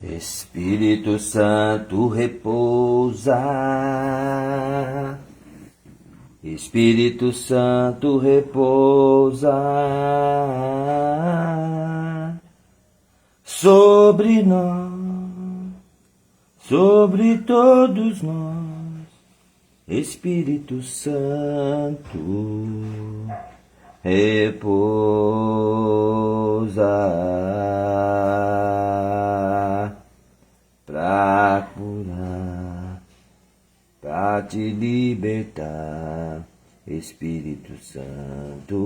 Espírito Santo repousa, Espírito Santo repousa sobre nós, sobre todos nós. Espírito Santo repousa pra curar, pra te libertar. Espírito Santo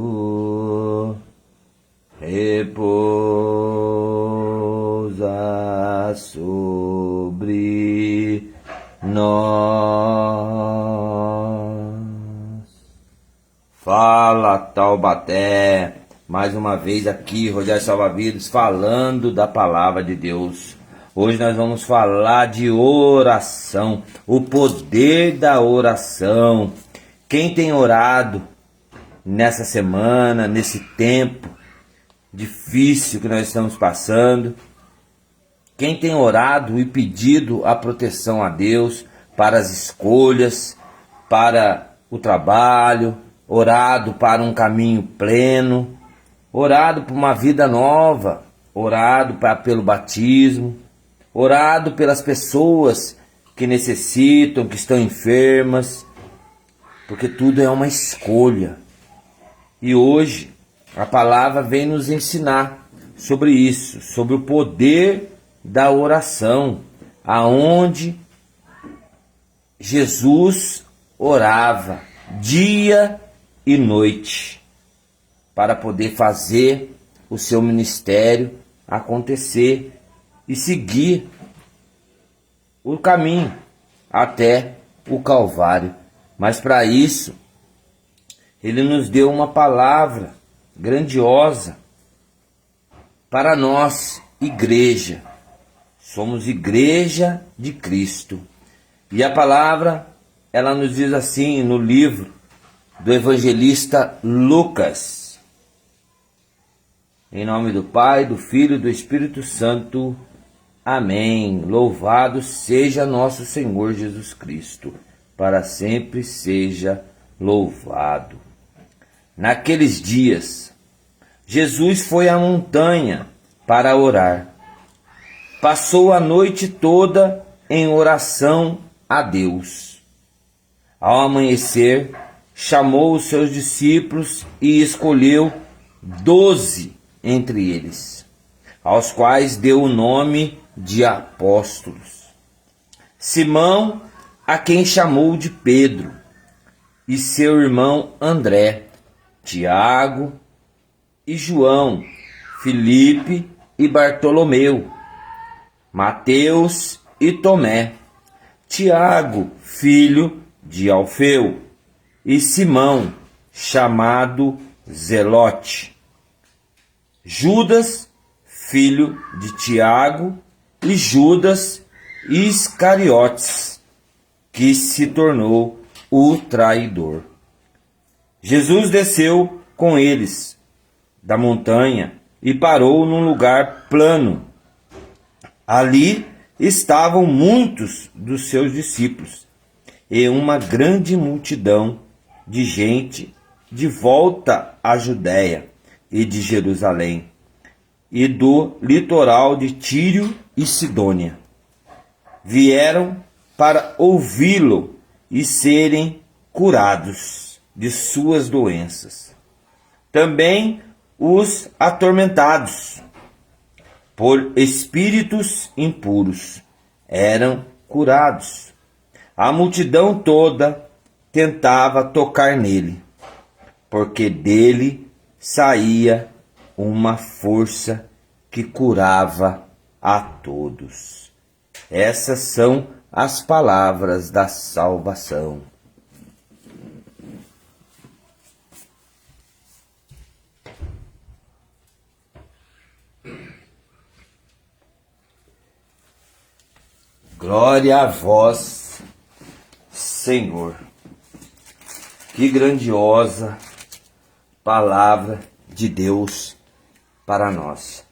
repousa sobre nós. Fala, Taubaté, mais uma vez aqui, Rogério Salva-Vidas, falando da palavra de Deus. Hoje nós vamos falar de oração, o poder da oração. Quem tem orado nessa semana, nesse tempo difícil que nós estamos passando, quem tem orado e pedido a proteção a Deus para as escolhas, para o trabalho, orado para um caminho pleno, orado por uma vida nova, orado pelo batismo, orado pelas pessoas que necessitam, que estão enfermas, porque tudo é uma escolha. E hoje a palavra vem nos ensinar sobre isso, sobre o poder da oração, aonde Jesus orava dia e noite para poder fazer o seu ministério acontecer e seguir o caminho até o Calvário. Mas para isso, ele nos deu uma palavra grandiosa para nós, igreja. Somos igreja de Cristo. E a palavra, ela nos diz assim no livro do evangelista Lucas. Em nome do Pai, do Filho e do Espírito Santo. Amém. Louvado seja nosso Senhor Jesus Cristo. Para sempre seja louvado. Naqueles dias, Jesus foi à montanha para orar. Passou a noite toda em oração a Deus. Ao amanhecer, chamou os seus discípulos e escolheu 12 entre eles, aos quais deu o nome de apóstolos. Simão, a quem chamou de Pedro, e seu irmão André, Tiago e João, Filipe e Bartolomeu, Mateus e Tomé, Tiago, filho de Alfeu, e Simão, chamado Zelote, Judas, filho de Tiago, e Judas Iscariotes, que se tornou o traidor. Jesus desceu com eles da montanha e parou num lugar plano. Ali estavam muitos dos seus discípulos e uma grande multidão de gente de volta à Judéia e de Jerusalém e do litoral de Tiro e Sidônia. Vieram para ouvi-lo e serem curados de suas doenças. Também os atormentados por espíritos impuros eram curados. A multidão toda tentava tocar nele, porque dele saía uma força que curava a todos. Essas são as palavras da salvação. Glória a vós, Senhor. Que grandiosa palavra de Deus para nós.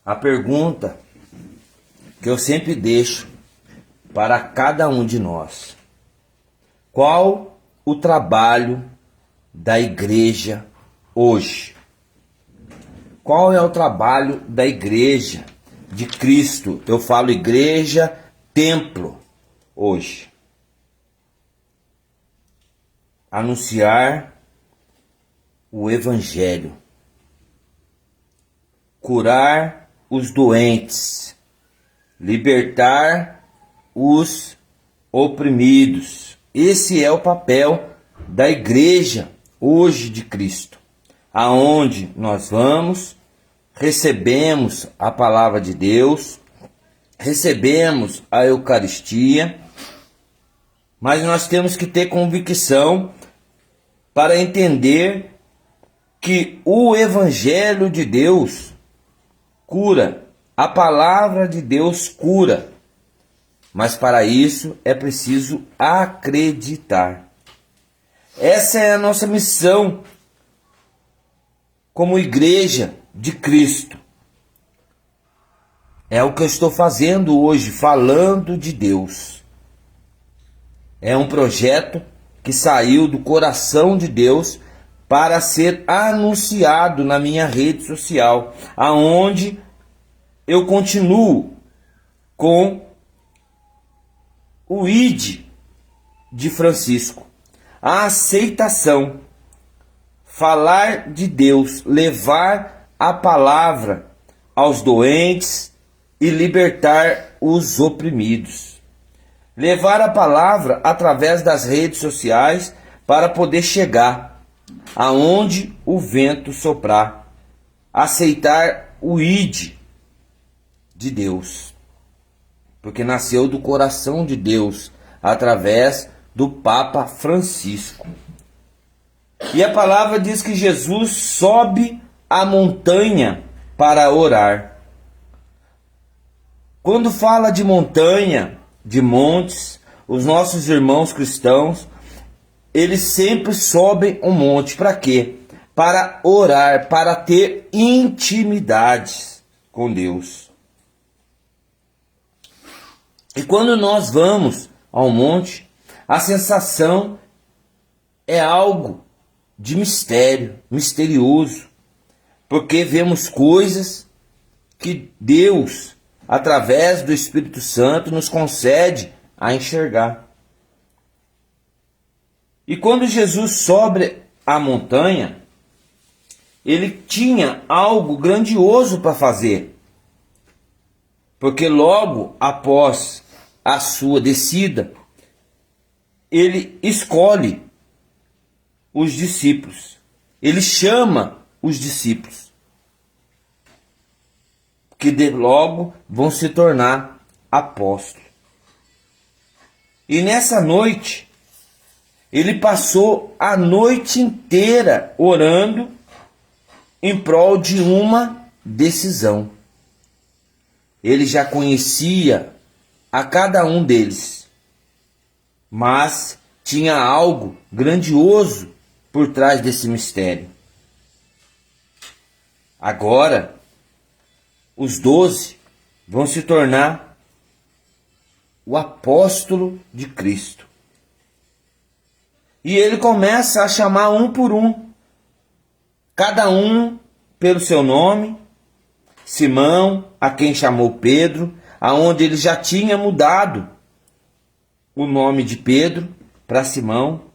A pergunta que eu sempre deixo para cada um de nós: qual o trabalho da igreja hoje? Qual é o trabalho da igreja de Cristo? Eu falo igreja, templo, hoje. Anunciar o evangelho, curar os doentes, libertar os oprimidos. Esse é o papel da igreja hoje de Cristo. Aonde nós vamos, recebemos a palavra de Deus, recebemos a Eucaristia, mas nós temos que ter convicção para entender que o Evangelho de Deus cura, a palavra de Deus cura, mas para isso é preciso acreditar. Essa é a nossa missão como igreja de Cristo. É o que eu estou fazendo hoje, falando de Deus. É um projeto que saiu do coração de Deus para ser anunciado na minha rede social, aonde eu continuo com o ID de Francisco. A aceitação, falar de Deus, levar a palavra aos doentes e libertar os oprimidos. Levar a palavra através das redes sociais para poder chegar aonde o vento soprar. Aceitar o ID de Deus, porque nasceu do coração de Deus através do Papa Francisco. E a palavra diz que Jesus sobe a montanha para orar. Quando fala de montanha, de montes, os nossos irmãos cristãos, eles sempre sobem um monte. Para quê? Para orar, para ter intimidades com Deus. E quando nós vamos ao monte, a sensação é algo de mistério, misterioso, porque vemos coisas que Deus, através do Espírito Santo, nos concede a enxergar. E quando Jesus sobe a montanha, ele tinha algo grandioso para fazer, porque logo após a sua descida, ele escolhe os discípulos. Ele chama os discípulos, que logo vão se tornar apóstolos. E nessa noite, ele passou a noite inteira orando em prol de uma decisão. Ele já conhecia a cada um deles, mas tinha algo grandioso por trás desse mistério. Agora, os 12 vão se tornar o apóstolo de Cristo. E ele começa a chamar um por um, cada um pelo seu nome. Simão, a quem chamou Pedro, aonde ele já tinha mudado o nome de Pedro para Simão.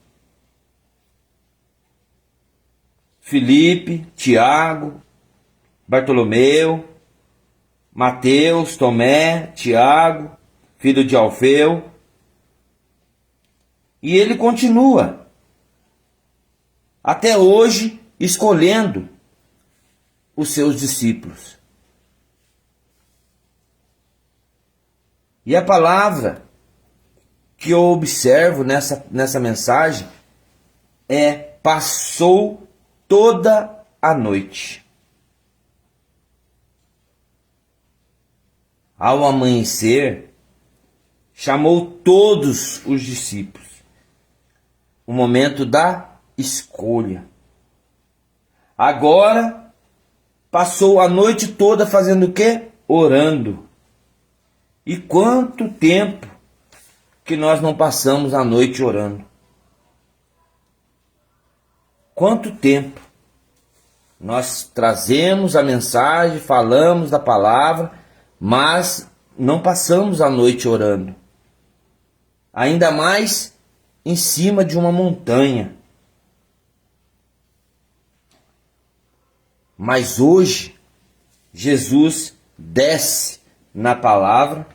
Filipe, Tiago, Bartolomeu, Mateus, Tomé, Tiago, filho de Alfeu. E ele continua até hoje escolhendo os seus discípulos. E a palavra que eu observo nessa mensagem é: passou toda a noite. Ao amanhecer, chamou todos os discípulos. O momento da escolha. Agora passou a noite toda fazendo o quê? Orando. E quanto tempo que nós não passamos a noite orando? Quanto tempo nós trazemos a mensagem, falamos da palavra, mas não passamos a noite orando. Ainda mais em cima de uma montanha. Mas hoje, Jesus desce na palavra,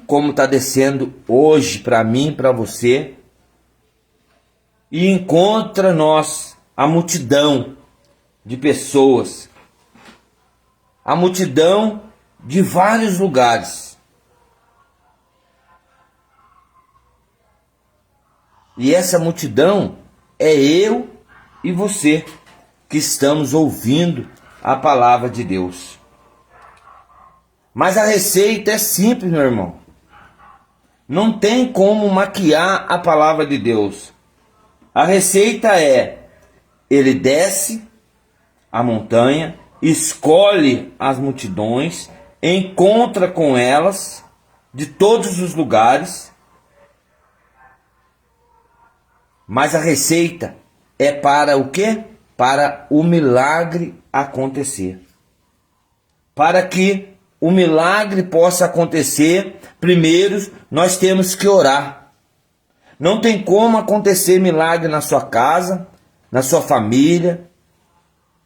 como está descendo hoje para mim, para você, e encontra nós a multidão de pessoas, a multidão de vários lugares. E essa multidão é eu e você que estamos ouvindo a palavra de Deus. Mas a receita é simples, meu irmão. Não tem como maquiar a palavra de Deus. A receita é: ele desce a montanha, escolhe as multidões, encontra com elas de todos os lugares. Mas a receita é para o quê? Para o milagre acontecer. Para que o milagre possa acontecer, primeiro nós temos que orar. Não tem como acontecer milagre na sua casa, na sua família,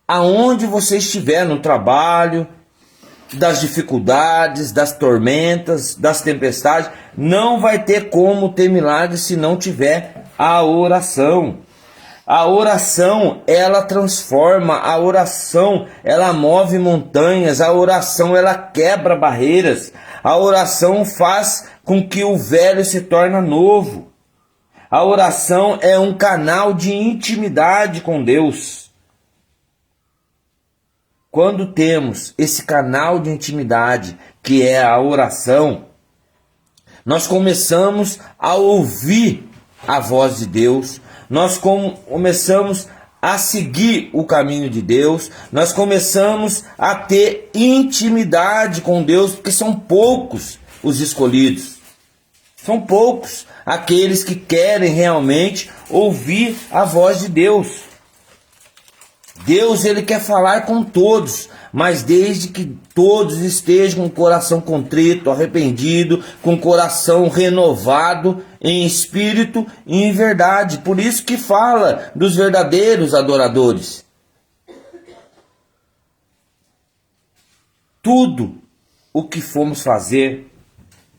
aonde você estiver, no trabalho, das dificuldades, das tormentas, das tempestades. Não vai ter como ter milagre se não tiver a oração. A oração, ela transforma, a oração, ela move montanhas, a oração, ela quebra barreiras, a oração faz com que o velho se torne novo. A oração é um canal de intimidade com Deus. Quando temos esse canal de intimidade, que é a oração, nós começamos a ouvir a voz de Deus, nós começamos a seguir o caminho de Deus, nós começamos a ter intimidade com Deus, porque são poucos os escolhidos, são poucos aqueles que querem realmente ouvir a voz de Deus. Deus, ele quer falar com todos, mas desde que todos estejam com o coração contrito, arrependido, com o coração renovado em espírito e em verdade. Por isso que fala dos verdadeiros adoradores. Tudo o que formos fazer,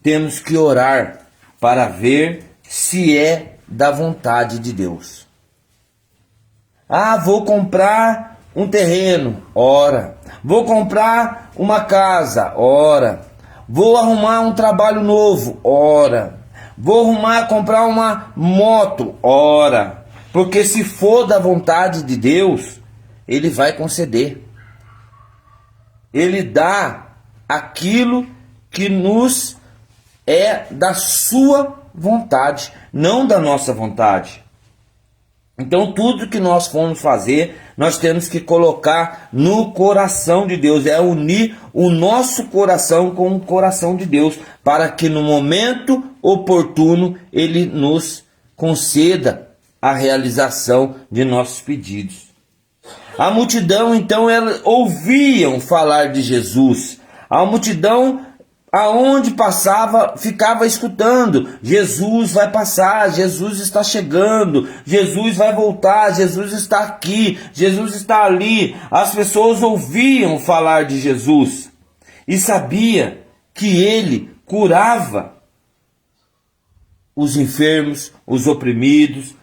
temos que orar para ver se é da vontade de Deus. Ah, vou comprar um terreno, ora. Vou comprar uma casa, ora. Vou arrumar um trabalho novo, ora. Vou comprar uma moto, ora. Porque se for da vontade de Deus, ele vai conceder. Ele dá aquilo que nos é da sua vontade, não da nossa vontade. Então tudo que nós formos fazer, nós temos que colocar no coração de Deus, é unir o nosso coração com o coração de Deus, para que no momento oportuno Ele nos conceda a realização de nossos pedidos. A multidão então, elas ouviam falar de Jesus, a multidão aonde passava, ficava escutando: Jesus vai passar, Jesus está chegando, Jesus vai voltar, Jesus está aqui, Jesus está ali. As pessoas ouviam falar de Jesus e sabia que ele curava os enfermos, os oprimidos.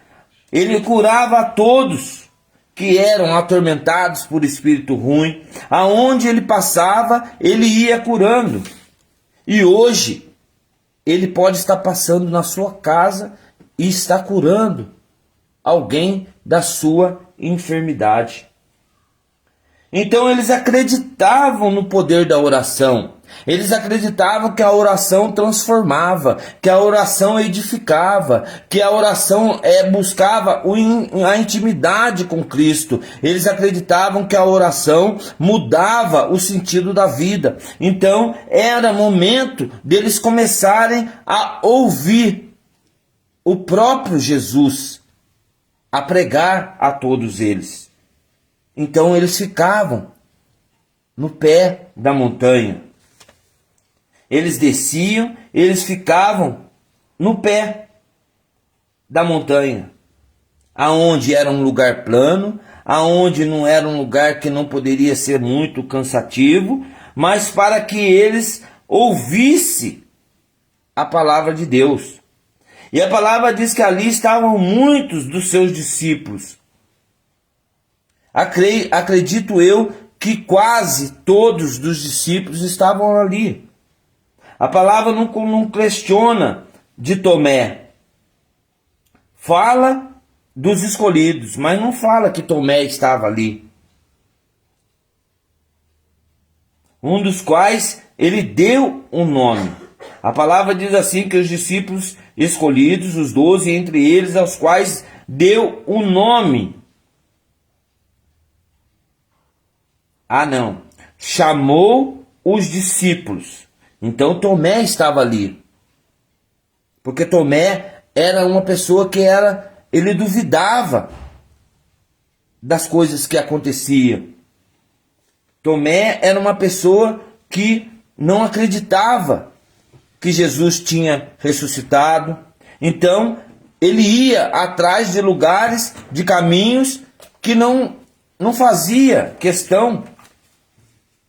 Ele curava a todos que eram atormentados por espírito ruim. Aonde ele passava, ele ia curando. E hoje, ele pode estar passando na sua casa e está curando alguém da sua enfermidade. Então eles acreditavam no poder da oração. Eles acreditavam que a oração transformava, que a oração edificava, que a oração buscava a intimidade com Cristo. Eles acreditavam que a oração mudava o sentido da vida. Então era momento deles começarem a ouvir o próprio Jesus, a pregar a todos eles. Então eles ficavam no pé da montanha. Eles desciam, eles ficavam no pé da montanha, aonde era um lugar plano, aonde não era um lugar que não poderia ser muito cansativo, mas para que eles ouvissem a palavra de Deus. E a palavra diz que ali estavam muitos dos seus discípulos. Acredito eu que quase todos dos discípulos estavam ali. A palavra não questiona de Tomé. Fala dos escolhidos, mas não fala que Tomé estava ali. Um dos quais ele deu um nome. A palavra diz assim que os discípulos escolhidos, os 12, entre eles, aos quais deu um nome. Chamou os discípulos. Então Tomé estava ali. Porque Tomé era uma pessoa que ele duvidava das coisas que aconteciam. Tomé era uma pessoa que não acreditava que Jesus tinha ressuscitado. Então ele ia atrás de lugares, de caminhos que não fazia questão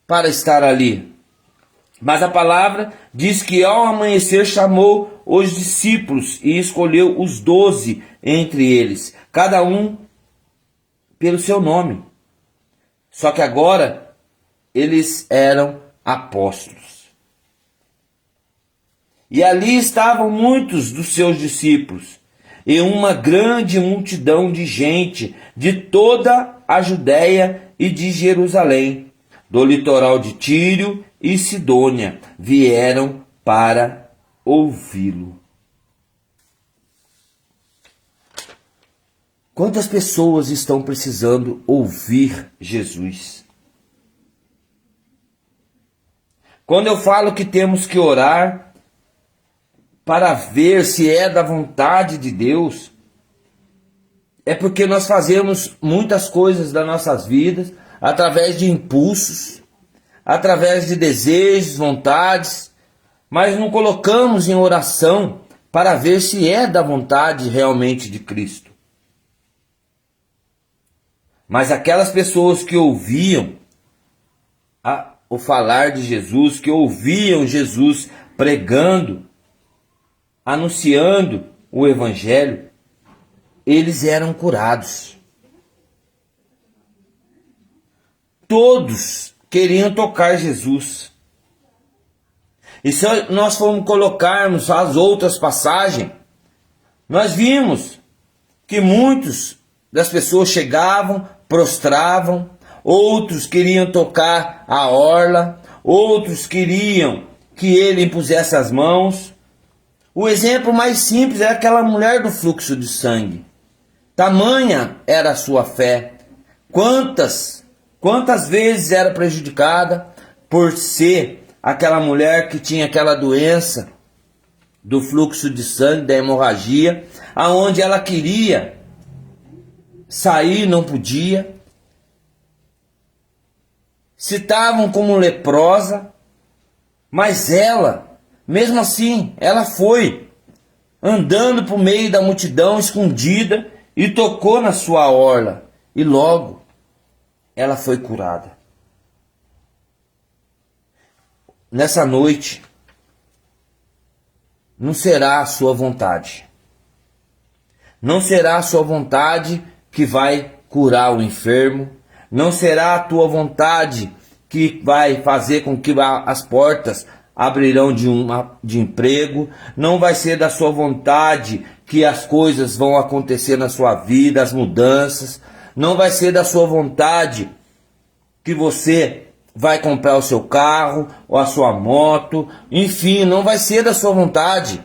para estar ali. Mas a palavra diz que ao amanhecer chamou os discípulos e escolheu os 12 entre eles, cada um pelo seu nome. Só que agora eles eram apóstolos. E ali estavam muitos dos seus discípulos e uma grande multidão de gente de toda a Judéia e de Jerusalém, do litoral de Tiro e Sidônia, vieram para ouvi-lo. Quantas pessoas estão precisando ouvir Jesus? Quando eu falo que temos que orar para ver se é da vontade de Deus, é porque nós fazemos muitas coisas das nossas vidas através de impulsos, através de desejos, vontades, mas não colocamos em oração para ver se é da vontade realmente de Cristo. Mas aquelas pessoas que ouviam o falar de Jesus, que ouviam Jesus pregando, anunciando o Evangelho, eles eram curados. Todos queriam tocar Jesus. E se nós formos colocarmos as outras passagens, nós vimos que muitos das pessoas chegavam, prostravam, outros queriam tocar a orla, outros queriam que ele impusesse as mãos. O exemplo mais simples é aquela mulher do fluxo de sangue. Tamanha era a sua fé. Quantas vezes era prejudicada por ser aquela mulher que tinha aquela doença do fluxo de sangue, da hemorragia, aonde ela queria sair, não podia. Citavam como leprosa, mas ela, mesmo assim, ela foi andando por meio da multidão escondida e tocou na sua orla, e logo ela foi curada. Nessa noite, não será a sua vontade. Não será a sua vontade que vai curar o enfermo. Não será a tua vontade que vai fazer com que as portas abrirão de emprego. Não vai ser da sua vontade que as coisas vão acontecer na sua vida, as mudanças. Não vai ser da sua vontade que você vai comprar o seu carro ou a sua moto, enfim, não vai ser da sua vontade.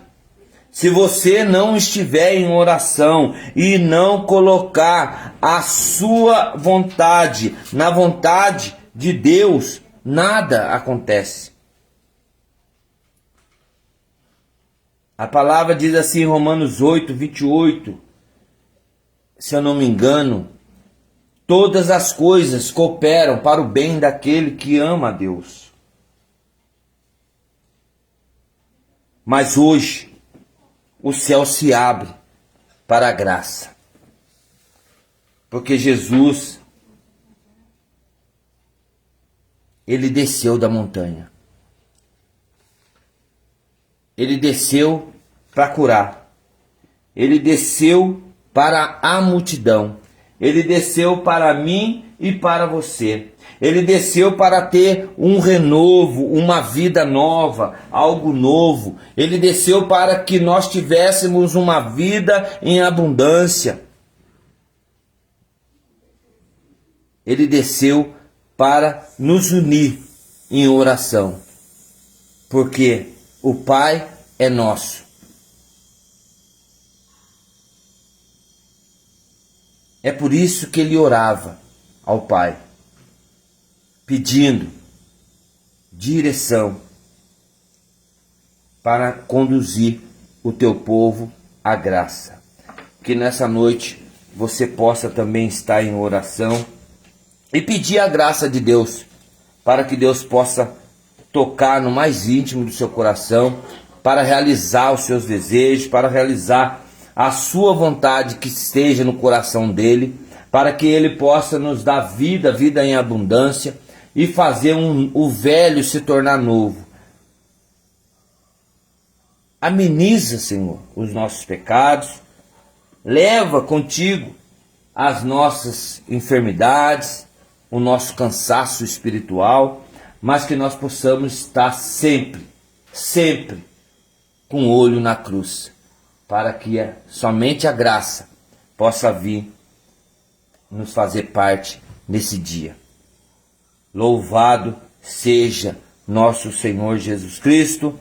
Se você não estiver em oração e não colocar a sua vontade na vontade de Deus, nada acontece. A palavra diz assim em Romanos 8, 28, se eu não me engano, todas as coisas cooperam para o bem daquele que ama a Deus. Mas hoje, o céu se abre para a graça. Porque Jesus, ele desceu da montanha. Ele desceu para curar. Ele desceu para a multidão. Ele desceu para mim e para você. Ele desceu para ter um renovo, uma vida nova, algo novo. Ele desceu para que nós tivéssemos uma vida em abundância. Ele desceu para nos unir em oração. Porque o Pai é nosso. É por isso que ele orava ao Pai, pedindo direção para conduzir o teu povo à graça. Que nessa noite você possa também estar em oração e pedir a graça de Deus, para que Deus possa tocar no mais íntimo do seu coração, para realizar os seus desejos, para realizar a sua vontade que esteja no coração dele, para que ele possa nos dar vida, vida em abundância, e fazer o velho se tornar novo. Ameniza, Senhor, os nossos pecados, leva contigo as nossas enfermidades, o nosso cansaço espiritual, mas que nós possamos estar sempre, sempre com o olho na cruz, para que somente a graça possa vir nos fazer parte nesse dia. Louvado seja nosso Senhor Jesus Cristo,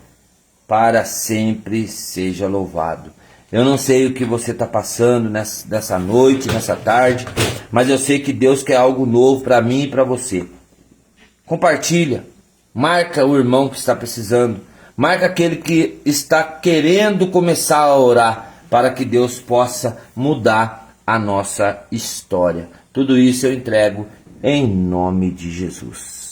para sempre seja louvado. Eu não sei o que você está passando nessa noite, nessa tarde, mas eu sei que Deus quer algo novo para mim e para você. Compartilha, marca o irmão que está precisando, marca aquele que está querendo começar a orar, para que Deus possa mudar a nossa história. Tudo isso eu entrego em nome de Jesus.